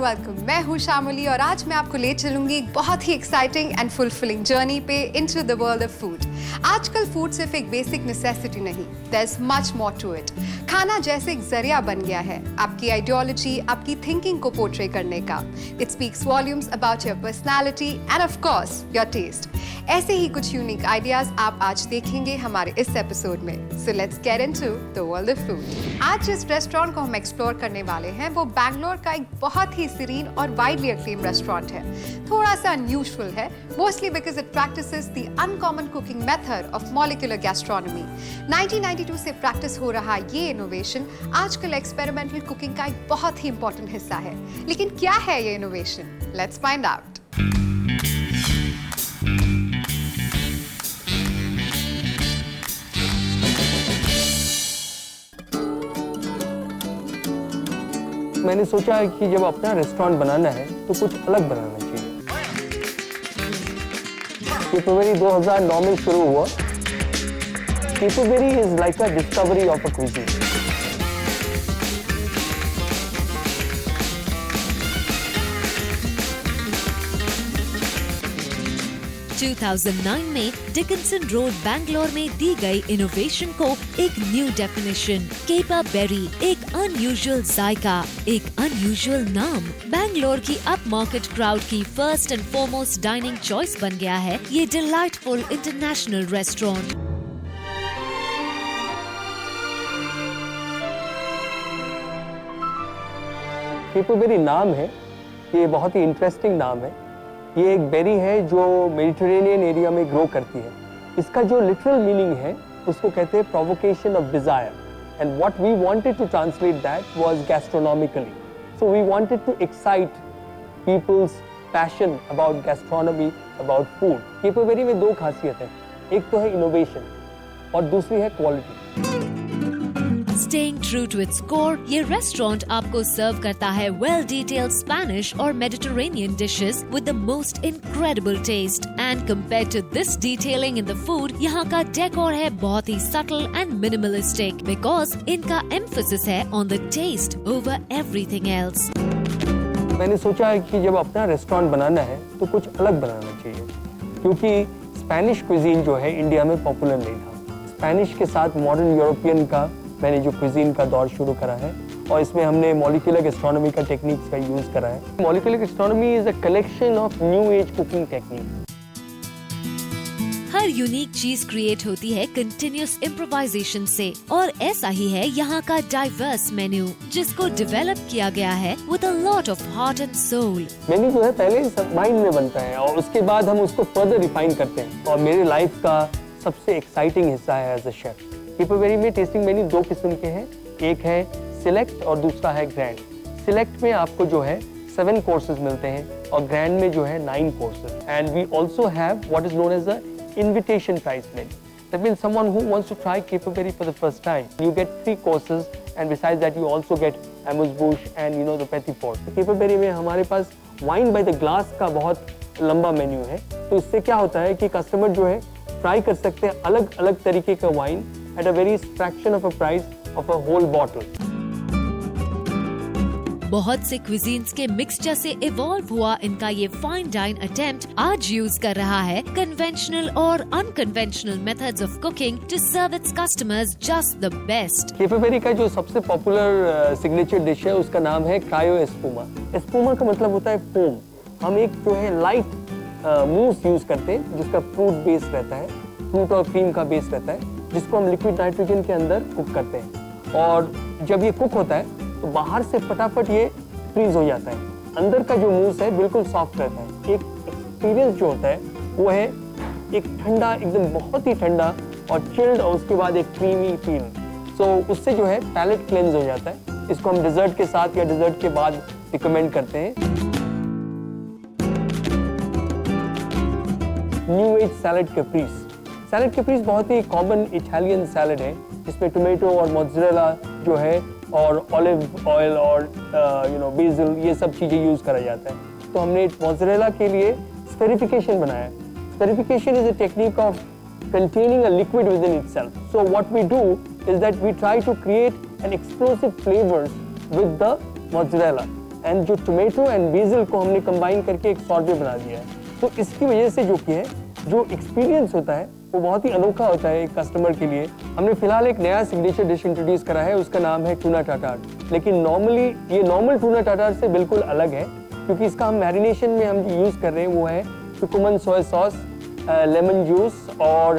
Welcome. मैं हूँ शामली और आज मैं आपको ले चलूंगी एक बहुत ही एक्साइटिंग एंड फुलफिलिंग जर्नी पे into the world of food. आजकल फूड सिर्फ एक बेसिक नेसेसिटी नहीं, there is much more to it. खाना जैसे एक जरिया बन गया है आपकी आइडियोलॉजी, आपकी थिंकिंग को पोर्ट्रे करने का। It speaks volumes about your personality and of course your taste. ऐसे ही कुछ यूनिक आइडियाज आप आज देखेंगे हमारे इस एपिसोड में। So let's get into the world of food. आज जिस रेस्टोरेंट को हम एक्सप्लोर करने वाले हैं वो बैंगलोर का एक बहुत ही सीरीन और वाइडली एक्लेम्ड रेस्टोरेंट है। थोड़ा सा अनयूजुअल है, mostly because it practices the uncommon cooking method of molecular gastronomy. 1992 से प्रैक्टिस हो रहा ये इनोवेशन आजकल एक्सपेरिमेंटल कुकिंग का एक बहुत ही इंपॉर्टेंट हिस्सा है। लेकिन क्या है ये इनोवेशन? Let's find out. मैंने सोचा कि जब अपना रेस्टोरेंट बनाना है तो कुछ अलग बनाना चाहिए। केपबेरी 2009 में शुरू हुआ। Caperberry is like a discovery of a cuisine. 2009 में डिकिंसन रोड बैंगलोर में दी गई इनोवेशन को एक न्यू डेफिनेशन। केपबेरी एक अनयूजुअल जायका, एक अनयूजुअल नाम। बैंगलोर की अप मार्केट क्राउड की first and foremost dining choice बन गया है ये डिलाइटफुल इंटरनेशनल रेस्टोरेंट। केपबेरी नाम है, ये बहुत ही इंटरेस्टिंग नाम है। ये एक बेरी है जो मेडिटेरेनियन एरिया में ग्रो करती है। इसका जो लिटरल मीनिंग है उसको कहते हैं provocation of desire, and what we wanted to translate that was gastronomically. So we wanted to excite people's passion about gastronomy, about food. Caperberry में दो खासियत है, एक तो है इनोवेशन और दूसरी है quality. Staying true to its core, ये रेस्टोरेंट आपको सर्व करता है well detailed Spanish और Mediterranean dishes with the most incredible taste. And compared to this detailing in the food, यहाँ का decor है बहुत ही subtle and minimalistic because इनका emphasis है on the taste over everything else. मैंने सोचा कि जब अपना रेस्टोरेंट बनाना है तो कुछ अलग बनाना चाहिए, क्योंकि स्पेनिश क्विजीन जो है इंडिया में पॉपुलर नहीं था। स्पेनिश के साथ मॉडर्न यूरोपियन का मैंने जो क्विजीन का दौर शुरू करा है और इसमें हमने मॉलिक्यूलर गैस्ट्रोनॉमी का टेक्निक्स का यूज करा है। Molecular gastronomy is a collection of new age cooking technique. Her unique चीज क्रिएट होती है कंटिन्यूस इम्प्रोवाइजेशन से और ऐसा ही है यहाँ का डाइवर्स मेन्यू जिसको डेवलप किया गया है with a lot of heart and soul. Menu जो है पहले माइंड में बनता है और उसके बाद हम उसको फर्दर रिफाइन करते हैं, और मेरे लाइफ का सबसे एक्साइटिंग हिस्सा है एज अ शेफ। केपबेरी में टेस्टिंग मेन्यू दो किस्म के हैं, एक है सिलेक्ट और दूसरा है ग्रैंड। सिलेक्ट में आपको जो है 7 कोर्सेज मिलते हैं और ग्रैंड में जो है 9 courses. And we also have what is known as a invitation price menu. That means someone who wants to try Kepaberry for the first time, you get 3 courses, and besides that you also get amuse-bouche and the petit four. Kepaberry में हमारे पास wine by the glass का बहुत लंबा menu है, तो इससे क्या होता है कि कस्टमर जो है ट्राई कर सकते हैं अलग अलग तरीके का wine at a very fraction of a price of a whole bottle. बहुत से क्विजीन्स के मिक्सचर से इवॉल्व हुआ इनका ये फाइन डाइन अटेम्प्ट आज यूज कर रहा है कन्वेंशनल और unconventional methods of cooking to serve its customers just the best. Caperberry का जो सबसे पॉपुलर सिग्नेचर डिश है उसका नाम है क्रायो एस्पूमा। एस्पूमा का मतलब होता है फोम। हम एक जो है लाइट मूस यूज करते हैं जिसका फ्रूट बेस रहता है, फ्रूट और क्रीम का बेस रहता है, जिसको हम लिक्विड नाइट्रोजन के अंदर कुक करते हैं। और जब ये कुक होता है तो बाहर से फटाफट ये फ्रीज हो जाता है, अंदर का जो मूस है बिल्कुल सॉफ्ट रहता है। एक एक्सपीरियंस जो होता है वो है एक ठंडा, एकदम बहुत ही ठंडा और चिल्ड, और उसके बाद एक क्रीमी फील। सो उससे जो है पैलेट क्लेंज हो जाता है। इसको हम डिजर्ट के साथ या डिजर्ट के बाद रिकमेंड करते हैं। New age salad caprese. Salad caprese बहुत ही कॉमन इटालियन सैलेड है जिसमें टोमेटो और मोज़रेला जो है और ऑलिव ऑयल और बेसिल, ये सब चीजें यूज करा जाता है। तो हमने मोज़रेला के लिए स्फेरिफिकेशन बनाया। Spherification is a technique of containing a liquid within itself. So what we do is that we try to create an explosive flavors with the mozzarella. And जो टोमेटो एंड बेसिल को हमने combine करके एक सॉर्बे बना दिया है। तो इसकी वजह से जो कि है जो एक्सपीरियंस होता है वो बहुत ही अनोखा होता है एक कस्टमर के लिए। हमने फिलहाल एक नया सिग्नेचर डिश इंट्रोड्यूस करा है, उसका नाम है टूना टाटार। लेकिन नॉर्मली ये नॉर्मल टूना टाटार से बिल्कुल अलग है, क्योंकि इसका हम मैरिनेशन में हम यूज़ कर रहे हैं वो है कुकुमन सोया सॉस, लेमन जूस और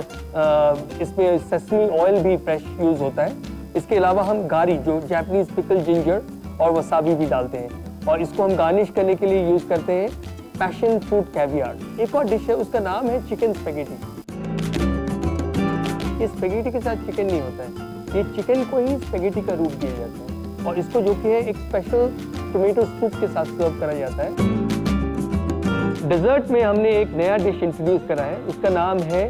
इसमें सेसमी ऑयल भी फ्रेश यूज़ होता है। इसके अलावा हम गारी जो जापानीज पिकल जिंजर और वसाबी भी डालते हैं और इसको हम गार्निश करने के लिए यूज़ करते हैं पैशन फ्रूट कैवियार। एक और डिश है उसका नाम है चिकन स्पेगेटी। ये स्पेगेटी के साथ चिकन नहीं होता है, ये चिकन को ही स्पेगेटी का रूप दिया जाता है और इसको जो कि है एक स्पेशल टोमेटो सूप के साथ सर्व करा जाता है। डेजर्ट में हमने एक नया डिश इंट्रोड्यूस करा है, उसका नाम है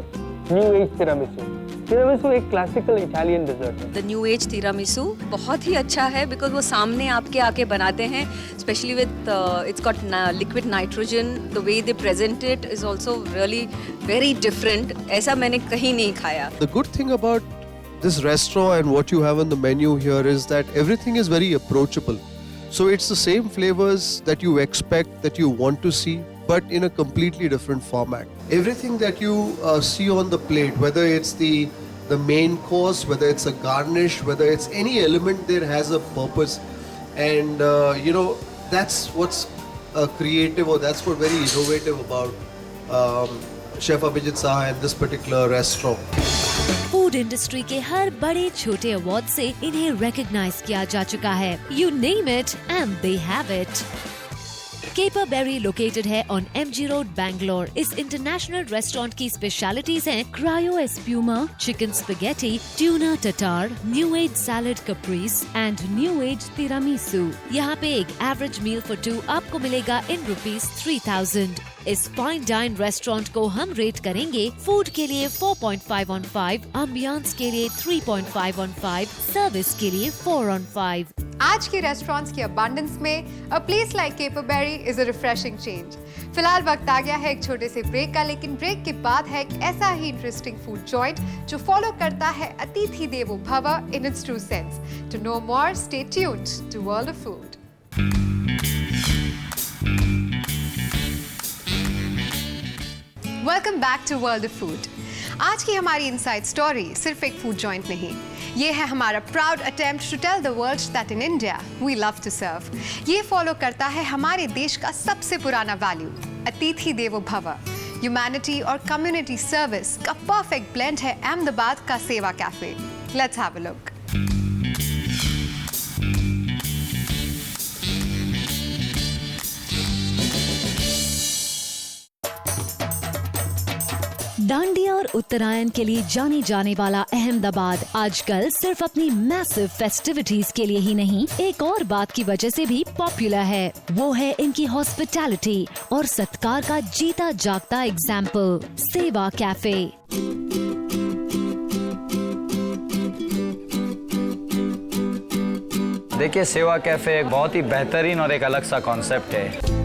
न्यू एज तिरामिसू। तिरामिसू एक क्लासिकल इटालियन डेजर्ट है। द न्यू एज तिरामिसू बहुत ही अच्छा है बिकॉज वो सामने आपके आके बनाते हैं, specially with its got liquid nitrogen. The way they present it is also really very different. ऐसा मैंने कहीं नहीं खाया। The good thing about this restaurant and what you have on the menu here is that everything is very approachable. So it's the same flavors that you expect, that you want to see, but in a completely different format. Everything that you see on the plate, whether it's the main course, whether it's a garnish, whether it's any element there has a purpose, and you know that's what's creative, or that's what very innovative about Chef Abhijit Saha and this particular restaurant. Food industry के हर बड़े छोटे award से इन्हें recognise किया जा चुका है। You name it and they have it. Caperberry located है ऑन MG रोड बैंगलोर। इस इंटरनेशनल रेस्टोरेंट की स्पेशलिटीज हैं cryo espuma, chicken spaghetti, tuna tartare, new age salad caprese and new age tiramisu. यहाँ पे एक एवरेज मील फॉर 2 आपको मिलेगा इन ₹3000। इस फाइन डाइन रेस्टोरेंट को हम रेट करेंगे फूड के लिए 4.5 on 5, एम्बियंस के लिए 3.5 on 5, सर्विस के लिए 4 on 5। आज के रेस्टोरेंट्स की अबंडेंस में a place like Caper Berry is a refreshing change. फिलहाल वक्त आ गया है एक छोटे से ब्रेक का, लेकिन ब्रेक के बाद है एक ऐसा ही इंटरेस्टिंग फूड जॉइंट जो फॉलो करता है अतिथि देवो भव in its true sense. To know more stay tuned to world of food. Welcome back to world of food. आज की हमारी इनसाइड स्टोरी सिर्फ एक फूड जॉइंट नहीं, ये है हमारा proud attempt to tell the world that in India we love to serve. ये फॉलो करता है हमारे देश का सबसे पुराना वैल्यू, अतिथि देवो भव। ह्यूमैनिटी और कम्युनिटी सर्विस का परफेक्ट ब्लेंड है अहमदाबाद का सेवा cafe. Let's have a look. Dandiya और उत्तरायण के लिए जाने जाने वाला अहमदाबाद आजकल सिर्फ अपनी मैसिव फेस्टिविटीज के लिए ही नहीं, एक और बात की वजह से भी पॉपुलर है। वो है इनकी हॉस्पिटैलिटी और सत्कार का जीता जागता एग्जाम्पल, सेवा कैफे। देखिए, सेवा कैफे एक बहुत ही बेहतरीन और एक अलग सा कॉन्सेप्ट है।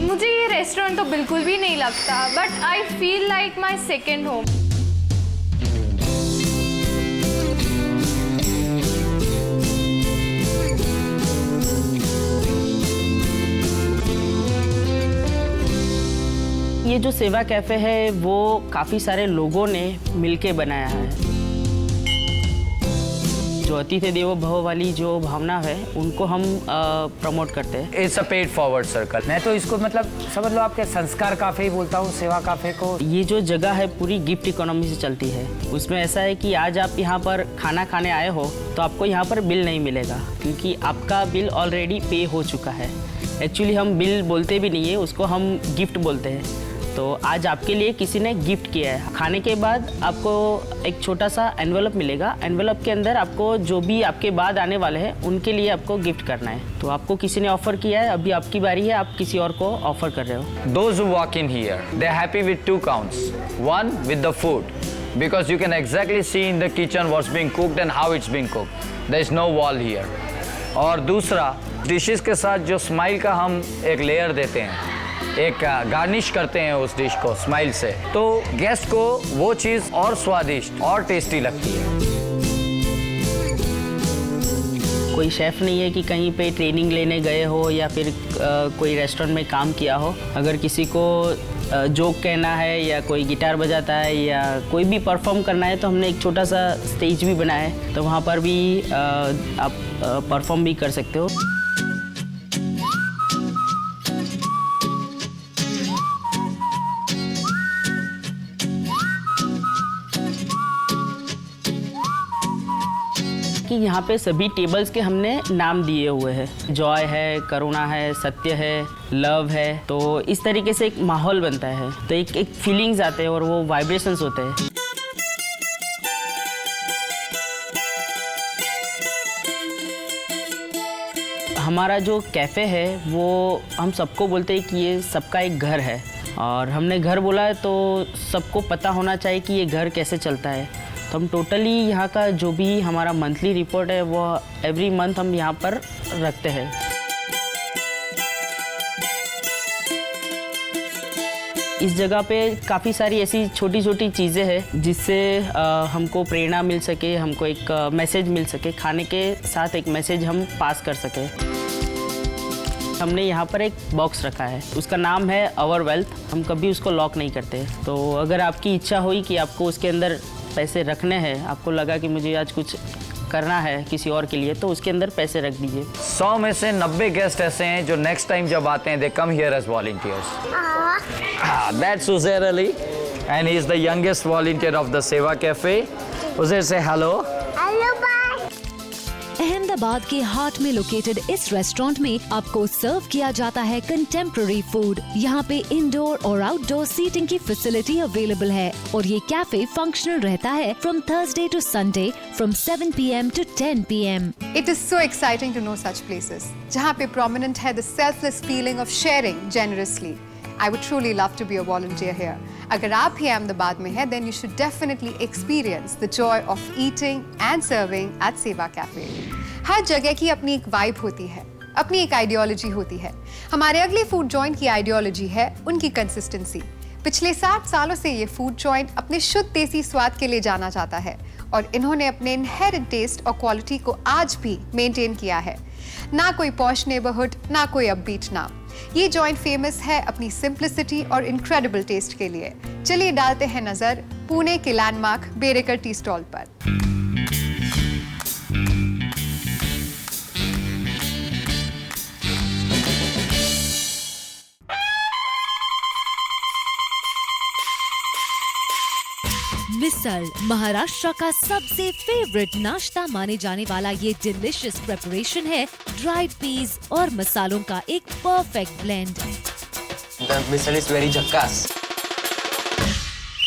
मुझे ये रेस्टोरेंट तो बिल्कुल भी नहीं लगता, but I feel like my second home. ये जो सेवा कैफ़े है वो काफ़ी सारे लोगों ने मिलके बनाया है। जो अतिथि देवो भव वाली जो भावना है उनको हम प्रमोट करते हैं। It's a paid forward circle. मैं तो इसको मतलब समझ लो आपके संस्कार काफे ही बोलता हूँ सेवा काफे को। ये जो जगह है पूरी गिफ्ट इकोनॉमी से चलती है। उसमें ऐसा है कि आज आप यहाँ पर खाना खाने आए हो तो आपको यहाँ पर बिल नहीं मिलेगा, क्योंकि आपका बिल ऑलरेडी पे हो चुका है। एक्चुअली हम बिल बोलते भी नहीं है, उसको हम गिफ्ट बोलते हैं। तो आज आपके लिए किसी ने गिफ्ट किया है। खाने के बाद आपको एक छोटा सा एनवेलप मिलेगा। एनवेलप के अंदर आपको जो भी आपके बाद आने वाले हैं उनके लिए आपको गिफ्ट करना है। तो आपको किसी ने ऑफर किया है, अभी आपकी बारी है, आप किसी और को ऑफर कर रहे हो। Those who walk in here, they're happy with 2 counts. One, with the food, because you can exactly see in the kitchen what's being cooked and how it's being cooked. There is no wall here. और दूसरा, dishes के साथ जो smile का हम एक layer देते हैं, एक गार्निश करते हैं उस डिश को स्माइल से, तो गेस्ट को वो चीज़ और स्वादिष्ट और टेस्टी लगती है। कोई शेफ़ नहीं है कि कहीं पे ट्रेनिंग लेने गए हो या फिर कोई रेस्टोरेंट में काम किया हो। अगर किसी को जोक कहना है या कोई गिटार बजाता है या कोई भी परफॉर्म करना है तो हमने एक छोटा सा स्टेज भी बनाया है, तो वहाँ पर भी आप परफॉर्म भी कर सकते हो। कि यहाँ पे सभी टेबल्स के हमने नाम दिए हुए हैं। जॉय है, करुणा है, सत्य है, लव है। तो इस तरीके से एक माहौल बनता है, तो एक फीलिंग्स आते हैं और वो वाइब्रेशंस होते हैं। हमारा जो कैफ़े है वो हम सबको बोलते हैं कि ये सबका एक घर है, और हमने घर बोला है तो सबको पता होना चाहिए कि ये घर कैसे चलता है। तो हम टोटली यहाँ का जो भी हमारा मंथली रिपोर्ट है वो एवरी मंथ हम यहाँ पर रखते हैं। इस जगह पे काफ़ी सारी ऐसी छोटी छोटी चीज़ें हैं जिससे हमको प्रेरणा मिल सके, हमको एक मैसेज मिल सके, खाने के साथ एक मैसेज हम पास कर सके। हमने यहाँ पर एक बॉक्स रखा है, उसका नाम है आवर वेल्थ। हम कभी उसको लॉक नहीं करते, तो अगर आपकी इच्छा हुई कि आपको उसके अंदर पैसे रखने हैं, आपको लगा कि मुझे आज कुछ करना है किसी और के लिए, तो उसके अंदर पैसे रख दीजिए। 100 में से 90 गेस्ट ऐसे हैं जो नेक्स्ट टाइम जब आते हैं they come here as volunteers. That's Uzair Ali and he is the youngest volunteer of the Seva Cafe. Uzair से हेलो। अहमदाबाद के हार्ट में लोकेटेड इस रेस्टोरेंट में आपको सर्व किया जाता है कंटेम्प्रेरी फूड। यहाँ पे इंडोर और आउटडोर सीटिंग की फैसिलिटी अवेलेबल है, और ये कैफे फंक्शनल रहता है from Thursday to Sunday from 7 PM to 10 PM। It is so exciting to know such places, जहाँ पे prominent है the selfless feeling of sharing generously. I would truly love to be a volunteer here. अगर आप भी अहमदाबाद में हैं, then you should definitely experience the joy of eating and serving at Seva Cafe. हर जगह की अपनी एक वाइब होती है, अपनी एक आइडियोलॉजी होती है। हमारे अगले फूड जॉइंट की आइडियोलॉजी है उनकी कंसिस्टेंसी। पिछले 60 सालों से ये फूड जॉइंट अपने शुद्ध देसी स्वाद के लिए जाना जाता है, और इन्होंने अपने इनहेरेंट टेस्ट और क्वालिटी को आज भी मेंटेन किया है। ना कोई पॉश नेबरहुड, ना कोई अपबीट नाम। ये जॉइंट फेमस है अपनी सिंप्लिसिटी और इनक्रेडिबल टेस्ट के लिए। चलिए डालते हैं नजर पुणे के लैंडमार्क बेडेकर टी स्टॉल पर। मिसल महाराष्ट्र का सबसे फेवरेट नाश्ता माने जाने वाला ये डिलिशियस प्रिपरेशन है ड्राइड पीस और मसालों का एक perfect blend. The missile is very झक्कास।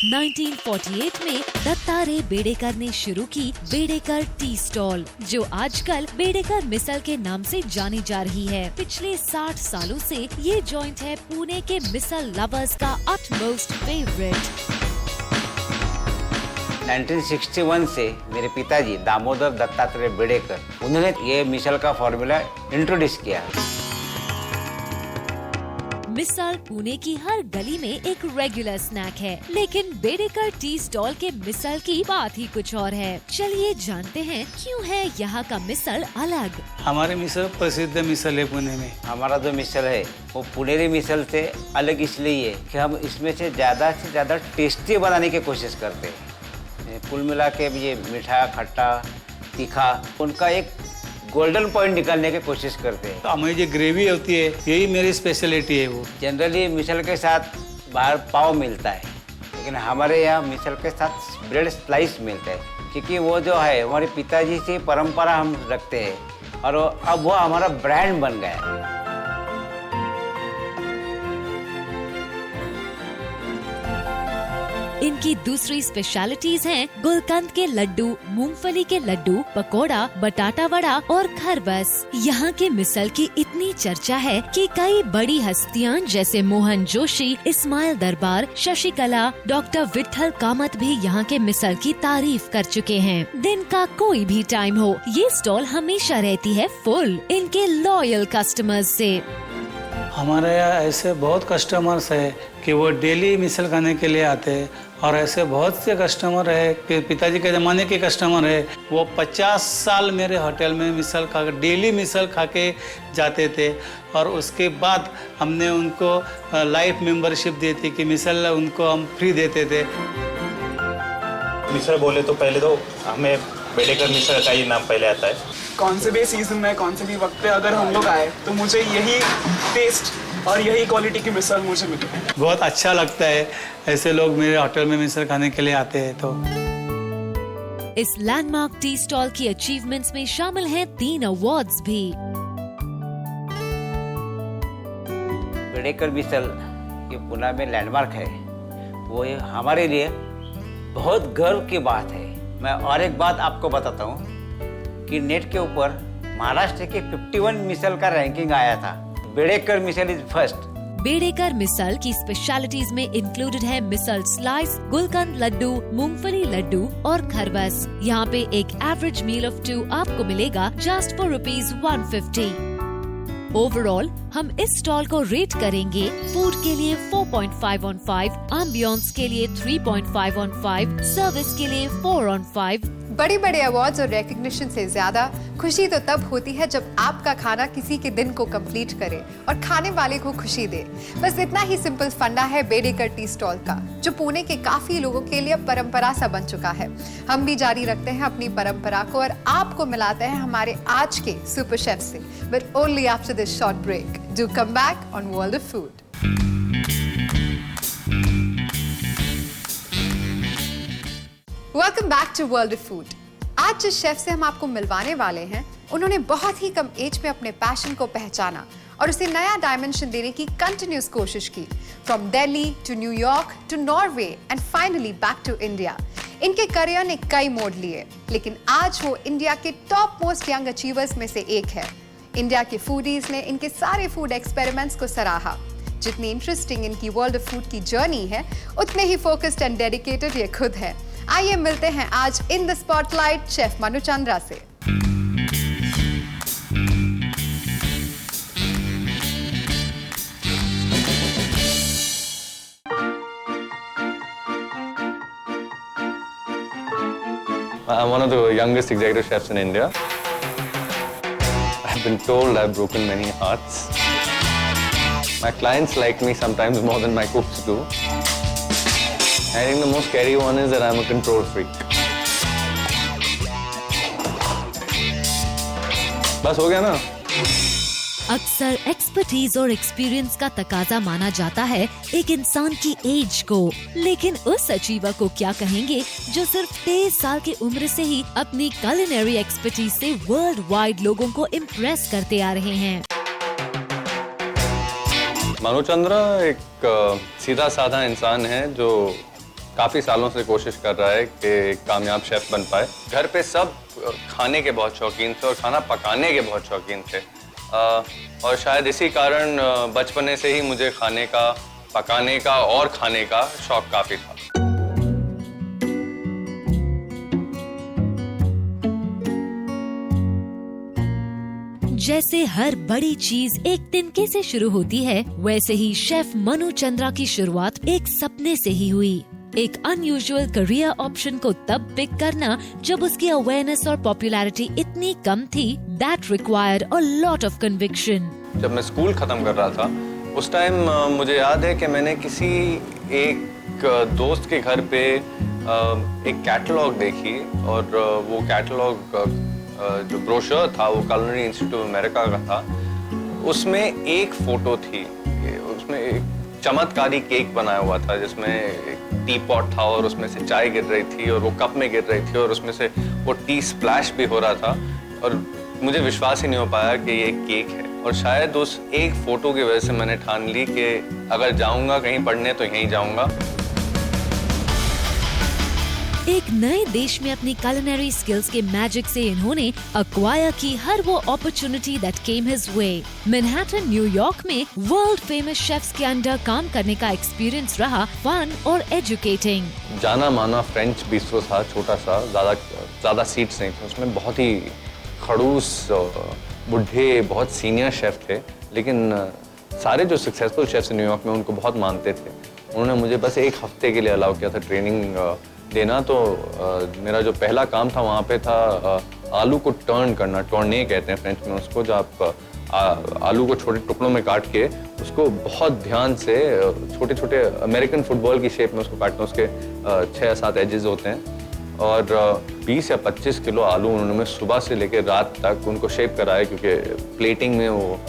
1948 में दत्तारे बेडेकर ने शुरू की बेडेकर टी स्टॉल, जो आजकल बेडेकर मिसल के नाम से जानी जा रही है। पिछले 60 सालों से ये जॉइंट है पुणे के मिसल लवर्स का अटमोस्ट फेवरेट। 1961 से मेरे पिताजी दामोदर दत्तात्रेय बेडेकर, उन्होंने ये मिसल का फॉर्मूला इंट्रोड्यूस किया। मिसल पुणे की हर गली में एक रेगुलर स्नैक है, लेकिन बेडेकर टी स्टॉल के मिसल की बात ही कुछ और है। चलिए जानते हैं क्यों है यहाँ का मिसल अलग। हमारे मिसल प्रसिद्ध मिसल है पुणे में। हमारा जो मिसल है वो पुणेरी मिसल से अलग इसलिए है कि हम इसमें से ज़्यादा टेस्टी बनाने की कोशिश करते हैं। कुल मिला के ये मीठा, खट्टा, तीखा, उनका एक गोल्डन पॉइंट निकालने की कोशिश करते हैं। तो हमारी जो ग्रेवी होती है यही मेरी स्पेशलिटी है। वो जनरली मिसल के साथ बाहर पाव मिलता है, लेकिन हमारे यहाँ मिसल के साथ ब्रेड स्लाइस मिलता है, क्योंकि वो जो है हमारे पिताजी से परंपरा हम रखते हैं, और अब वो हमारा ब्रांड बन गया। इनकी दूसरी स्पेशलिटीज हैं गुलकंद के लड्डू, मूंगफली के लड्डू, पकोड़ा, बटाटा वड़ा और खरबस। यहाँ के मिसल की इतनी चर्चा है कि कई बड़ी हस्तियाँ जैसे मोहन जोशी, इस्माइल दरबार, शशिकला, डॉक्टर विठल कामत भी यहाँ के मिसल की तारीफ कर चुके हैं। दिन का कोई भी टाइम हो, ये स्टॉल हमेशा रहती है फुल इनके लॉयल कस्टमर्स से। हमारे यहाँ ऐसे बहुत कस्टमर्स है कि वो डेली मिसल खाने के लिए आते हैं, और ऐसे बहुत से कस्टमर है, पिताजी के ज़माने के कस्टमर है, वो 50 साल मेरे होटल में मिसल खा डेली मिसल खा के जाते थे। और उसके बाद हमने उनको लाइफ मेंबरशिप दी थी कि मिसल उनको हम फ्री देते थे। मिसल बोले तो पहले तो हमें बेडेकर मिसल का ही नाम पहले आता है। कौन से भी सीजन में, कौन से भी वक्त पे अगर हम लोग आए तो मुझे यही टेस्ट और यही क्वालिटी की मिसल मुझे मिली। बहुत अच्छा लगता है ऐसे लोग मेरे होटल में मिसल खाने के लिए आते हैं। तो इस लैंडमार्क टी स्टॉल की अचीवमेंट्स में शामिल हैं 3 अवार्ड्स भी। बेडेकर मिसल ये पुणे में लैंडमार्क है, वो हमारे लिए बहुत गर्व की बात है। मैं और एक बात आपको बताता हूँ कि नेट के ऊपर महाराष्ट्र के 51 मिसल का रैंकिंग आया था। बेडेकर मिसल इज फर्स्ट। बेडेकर मिसल की स्पेशलिटीज में इंक्लूडेड है मिसल स्लाइस, गुलकंद लड्डू, मूंगफली लड्डू और खरबस। यहाँ पे एक एवरेज मील ऑफ 2 आपको मिलेगा जस्ट फॉर ₹150। ओवरऑल हम इस स्टॉल को रेट करेंगे फूड के लिए 4.5 on 5, एम्बियंस के लिए 3.5 on 5, सर्विस के लिए 4 on 5। बड़े बड़े अवार्ड्स और रिकग्निशन से ज्यादा खुशी तो तब होती है जब आपका खाना किसी के दिन को कंप्लीट करे और खाने वाले को खुशी दे। बस इतना ही सिंपल फंडा है बेडेकर टी स्टॉल का, जो पुणे के काफी लोगों के लिए परंपरा सा बन चुका है। हम भी जारी रखते हैं अपनी परंपरा को और आपको मिलाते हैं हमारे आज के सुपर शेफ से, but only after this short break. Do come back on world of food. Welcome back to world of food. आज जिस शेफ से हम आपको मिलवाने वाले हैं, उन्होंने बहुत ही कम एज में अपने पैशन को पहचाना और उसे नया डायमेंशन देने की कंटिन्यूस कोशिश की। From Delhi to New York to Norway and finally back to India. इनके करियर ने कई मोड़ लिए, लेकिन आज वो इंडिया के टॉप मोस्ट यंग अचीवर्स में से एक है। इंडिया के फूडीज ने इनके सारे फूड एक्सपेरिमेंट्स को सराहा। जितनी इंटरेस्टिंग इनकी वर्ल्ड ऑफ फूड की जर्नी है, उतने ही फोकस्ड एंड डेडिकेटेड ये खुद है। आइए मिलते हैं आज in the spotlight chef Manu Chandra से। I'm one of the youngest executive chefs in India. I've been told I've broken many hearts. My clients like me sometimes more than my cooks do. I think the most scary one is that I'm a control freak. बस हो गया ना? अक्सर expertise और experience का तकाजा माना जाता है एक इंसान की एज को, लेकिन उस अचीवर को क्या कहेंगे जो सिर्फ 23 साल की उम्र से ही अपनी कुलिनरी एक्सपर्टीज से वर्ल्ड वाइड लोगों को इम्प्रेस करते आ रहे हैं। मनु चंद्रा एक सीधा साधा इंसान है जो काफ़ी सालों से कोशिश कर रहा है कि एक कामयाब शेफ बन पाए। घर पे सब खाने के बहुत शौकीन थे और खाना पकाने के बहुत शौकीन थे, और शायद इसी कारण बचपने से ही मुझे खाने का, पकाने का और खाने का शौक काफ़ी था। जैसे हर बड़ी चीज एक तिनके से शुरू होती है, वैसे ही शेफ मनु चंद्रा की शुरुआत एक सपने से ही हुई। एक अनयूजुअल करियर ऑप्शन को तब पिक करना जब उसकी अवेयरनेस और पॉपुलैरिटी इतनी कम थी, that required a lot of conviction. जब मैं स्कूल खत्म कर रहा था, उस टाइम मुझे याद है कि मैंने किसी एक दोस्त के घर पे एक कैटलॉग देखी, और वो कैटलॉग जो ब्रोशर था वो कुलिनरी इंस्टीट्यूट ऑफ अमेरिका का था। उसमें एक फोटो थी, उसमें एक चमत्कारी केक बनाया हुआ था जिसमें एक टी पॉट था और उसमें से चाय गिर रही थी और वो कप में गिर रही थी और उसमें से वो टी स्प्लैश भी हो रहा था, और मुझे विश्वास ही नहीं हो पाया कि ये केक है। और शायद उस एक फोटो की वजह से मैंने ठान ली कि अगर जाऊंगा कहीं पढ़ने तो यहीं जाऊंगा। एक नए देश में अपनी कुलिनरी स्किल्स के मैजिक से इन्होंने अक्वायर की हर वो opportunity that came his way. Manhattan, New York में वर्ल्ड फेमस शेफ्स के अंडर काम करने का एक्सपीरियंस रहा फन और एजुकेटिंग। जाना माना फ्रेंच बिस्ट्रो था, छोटा सा, ज्यादा सीट्स नहीं थे उसमें। बहुत ही खड़ूस बुढ़े बहुत सीनियर शेफ थे, लेकिन सारे जो सक्सेसफुल शेफ्स न्यूयॉर्क में उनको बहुत मानते थे। उन्होंने मुझे बस 1 हफ्ते के लिए अलाउ किया था ट्रेनिंग देना। तो मेरा जो पहला काम था वहाँ पे था आलू को टर्न करना, टोर्ने कहते हैं फ्रेंच में उसको, जो आप आलू को छोटे टुकड़ों में काट के उसको बहुत ध्यान से छोटे छोटे अमेरिकन फुटबॉल की शेप में उसको काटना। उसके 6 या 7 एजेस होते हैं और 20 या 25 किलो आलू उन्होंने सुबह से लेकर रात तक उनको शेप कराया, क्योंकि प्लेटिंग में वो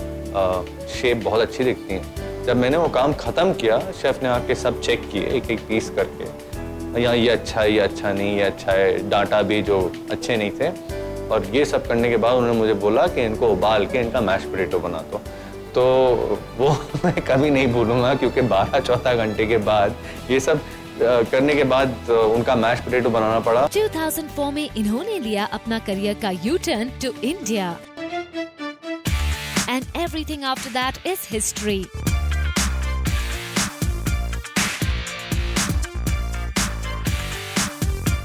शेप बहुत अच्छी दिखती है। जब मैंने वो काम ख़त्म किया, शेफ़ ने आके सब चेक किए एक एक पीस करके, यहाँ ये अच्छा है, ये अच्छा नहीं, ये अच्छा है, डाटा भी जो अच्छे नहीं थे। और ये सब करने के बाद उन्होंने मुझे बोला कि इनको उबाल के इनका मैश पोटैटो बना दो। तो वो मैं कभी नहीं भूलूंगा, क्योंकि 12-14 घंटे के बाद ये सब करने के बाद उनका मैश पोटैटो बनाना पड़ा। 2004 में इन्होंने लिया अपना करियर का U turn to India and everything after that is history.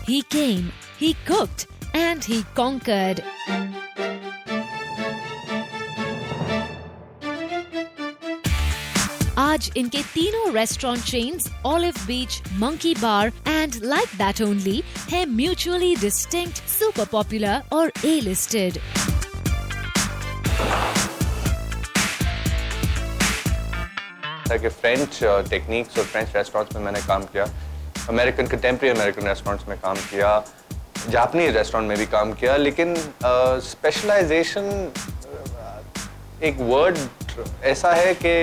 He came, he cooked, and he conquered. आज इनके तीनों restaurant chains olive beach, monkey bar and like that only है म्यूचुअली डिस्टिंक्ट, सुपर पॉपुलर और ए listed. कि French techniques और French restaurants में मैंने काम किया, अमेरिकन कंटेम्प्रेरी अमेरिकन रेस्टोरेंट्स में काम किया, जापानीज रेस्टोरेंट में भी काम किया। लेकिन स्पेशलाइजेशन एक वर्ड ऐसा है कि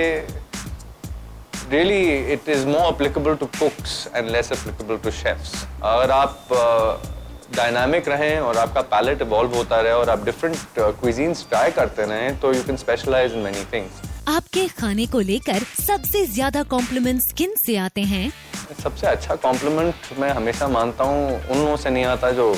really it is more applicable to cooks and less applicable to chefs. अगर आप डायनामिक रहें और आपका पैलेट इवॉल्व होता रहे और आप डिफरेंट क्विजीन्स ट्राई करते रहें, तो you can specialise in many things. आपके खाने को लेकर सबसे ज्यादा कॉम्प्लीमेंट्स किन से आते हैं? सबसे अच्छा कॉम्प्लीमेंट मैं हमेशा मानता हूँ उन लोगों से नहीं आता जो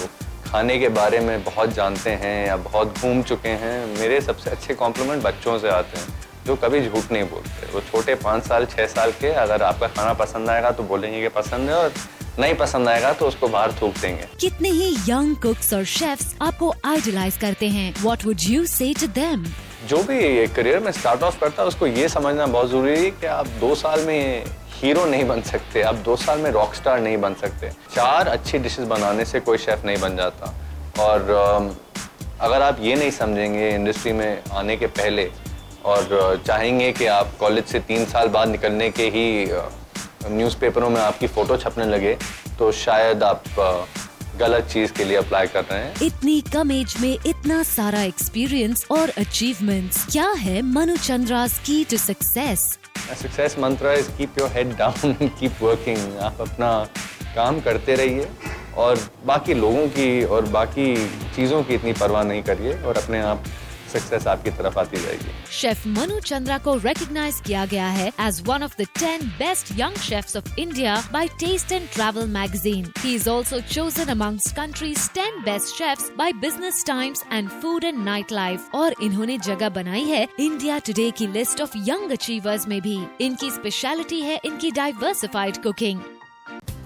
खाने के बारे में बहुत जानते हैं या बहुत घूम चुके हैं। मेरे सबसे अच्छे कॉम्प्लीमेंट बच्चों से आते हैं जो कभी झूठ नहीं बोलते। वो छोटे 5 साल 6 साल के, अगर आपका खाना पसंद आएगा तो बोलेंगे कि पसंद है, और नहीं पसंद आएगा तो उसको बाहर थूक देंगे। कितने ही यंग कुक्स और शेफ्स आपको आइडलाइज करते हैं। What would you say to them? जो भी करियर में स्टार्ट ऑफ करता है उसको ये समझना बहुत ज़रूरी है कि आप 2 साल में हीरो नहीं बन सकते, आप 2 साल में रॉक स्टार नहीं बन सकते। 4 अच्छी डिशेस बनाने से कोई शेफ़ नहीं बन जाता। और अगर आप ये नहीं समझेंगे इंडस्ट्री में आने के पहले और चाहेंगे कि आप कॉलेज से 3 साल बाद निकलने के ही न्यूज़पेपरों में आपकी फ़ोटो छपने लगे, तो शायद आप गलत चीज़ के लिए अप्लाई कर रहे हैं। इतनी कम एज में इतना सारा एक्सपीरियंस और अचीवमेंट्स, क्या है मनु चंद्रा's की टू सक्सेस? सक्सेस मंत्र is keep your head down, keep working. आप अपना काम करते रहिए और बाकी लोगों की और बाकी चीज़ों की इतनी परवाह नहीं करिए, और अपने आप सक्सेस आपकी तरफ आती जाएगी। शेफ मनु चंद्रा को रिकॉग्नाइज किया गया है as one of the 10 best young chefs of India by Taste and Travel magazine. He is also chosen amongst countries 10 best chefs by Business Times and Food and Night Life. और इन्होंने जगह बनाई है India Today की list of young achievers में भी। इनकी speciality है इनकी diversified cooking.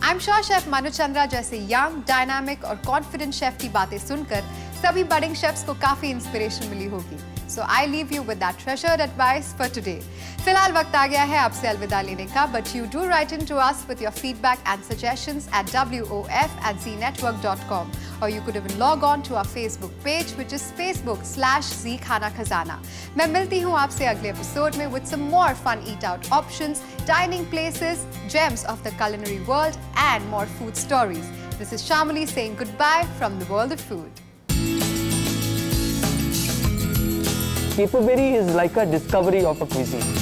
I am sure chef Manu Chandra जैसे यंग, डायनामिक और कॉन्फिडेंट शेफ की बातें सुनकर सभी बडिंग शेफ्स को काफी इंस्पिरेशन मिली होगी। So I leave you with that treasured advice for today. फिलहाल वक्त आ गया है आपसे अलविदा लेने का, but you do write in to us with your feedback and suggestions at wof@znetwork.com, or you could even log on to our Facebook page, which is facebook.com/Z Khana Khazana. मैं मिलती हूँ आपसे अगले एपिसोड में with some more fun eat out options, dining places, gems of the culinary world and more food stories. This is Shamali saying goodbye from the world of food. Capeberry is like a discovery of a cuisine.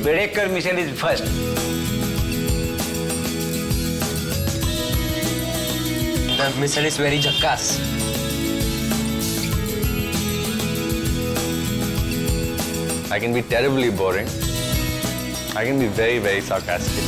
Bedekar Missile is first. The missile is very jackass. I can be terribly boring. I can be very, very sarcastic.